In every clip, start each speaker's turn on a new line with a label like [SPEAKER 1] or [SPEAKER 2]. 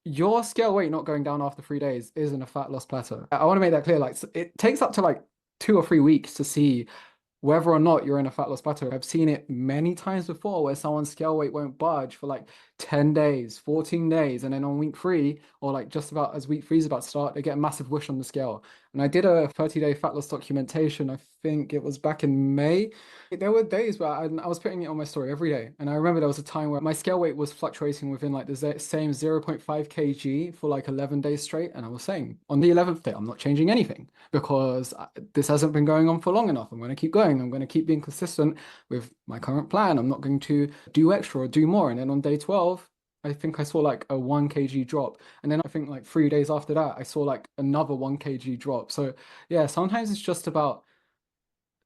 [SPEAKER 1] your scale weight not going down after 3 days isn't a fat loss plateau. I want to make that clear. Like, it takes up to like 2 or 3 weeks to see whether or not you're in a fat loss plateau. I've seen it many times before where someone's scale weight won't budge for like 10 days, 14 days, and then on week three, or like just about as week three is about to start, they get a massive whoosh on the scale. And I did a 30-day fat loss documentation, I think it was back in May. There were days where I was putting it on my story every day. And I remember there was a time where my scale weight was fluctuating within like the same 0.5 kg for like 11 days straight. And I was saying on the 11th day, I'm not changing anything because this hasn't been going on for long enough. I'm going to keep going. I'm going to keep being consistent with my current plan. I'm not going to do extra or do more. And then on day 12, I think I saw like a 1 kg drop. And then I think like 3 days after that, I saw like another 1 kg drop. So yeah, sometimes it's just about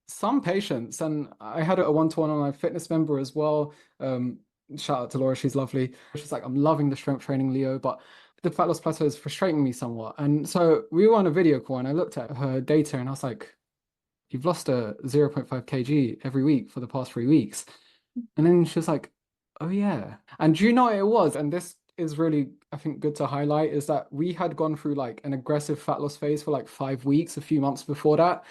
[SPEAKER 1] some patients. And I had a one-to-one on my fitness member as well. Shout out to Laura, she's lovely. She's like, I'm loving the strength training, Leo, but the fat loss plateau is frustrating me somewhat. And so we were on a video call and I looked at her data and I was like, you've lost a 0.5 kg every week for the past 3 weeks. And then she was like, oh yeah. And do you know what it was? And this is really, I think, good to highlight is that we had gone through like an aggressive fat loss phase for like 5 weeks, a few months before that.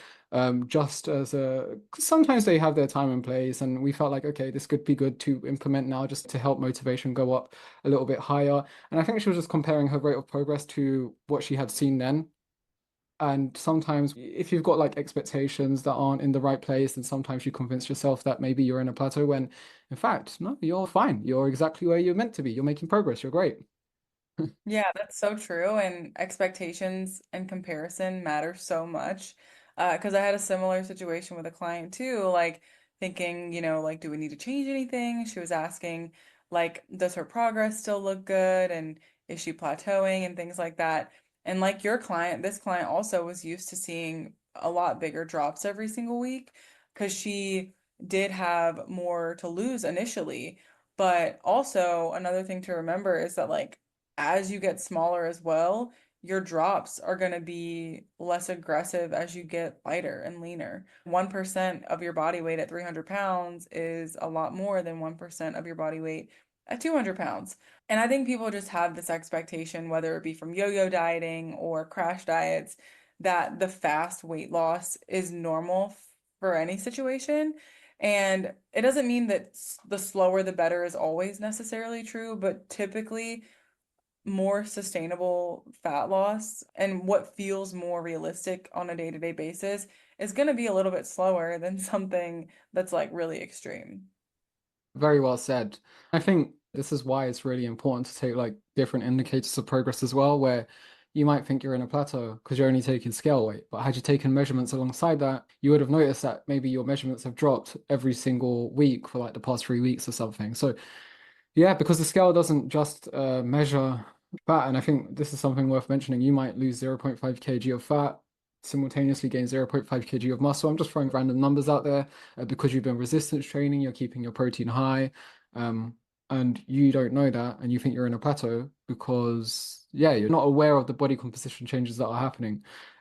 [SPEAKER 1] Just as a, 'cause sometimes they have their time and place, and we felt like, okay, this could be good to implement now just to help motivation go up a little bit higher. And I think she was just comparing her rate of progress to what she had seen then. And sometimes if you've got like expectations that aren't in the right place, then sometimes you convince yourself that maybe you're in a plateau when in fact, no, you're fine. You're exactly where you're meant to be. You're making progress. You're great.
[SPEAKER 2] Yeah, that's so true. And expectations and comparison matter so much. Because I had a similar situation with a client too, like thinking, like, do we need to change anything? She was asking, like, does her progress still look good? And is she plateauing and things like that? And like your client, this client also was used to seeing a lot bigger drops every single week because she did have more to lose initially. But also, another thing to remember is that, like, as you get smaller as well, your drops are going to be less aggressive as you get lighter and leaner. 1% of your body weight at 300 pounds is a lot more than 1% of your body weight at 200 pounds. And I think people just have this expectation, whether it be from yo-yo dieting or crash diets, that the fast weight loss is normal for any situation. And it doesn't mean that the slower the better is always necessarily true, but typically more sustainable fat loss and what feels more realistic on a day-to-day basis is going to be a little bit slower than something that's like really extreme.
[SPEAKER 1] Very well said. I think this is why it's really important to take like different indicators of progress as well, where you might think you're in a plateau because you're only taking scale weight. But had you taken measurements alongside that, you would have noticed that maybe your measurements have dropped every single week for like the past 3 weeks or something. So yeah, because the scale doesn't just measure fat, and I think this is something worth mentioning. You might lose 0.5 kg of fat, simultaneously gain 0.5 kg of muscle. I'm just throwing random numbers out there because you've been resistance training, you're keeping your protein high, um, and you don't know that, and you think you're in a plateau because, yeah, you're not aware of the body composition changes that are happening.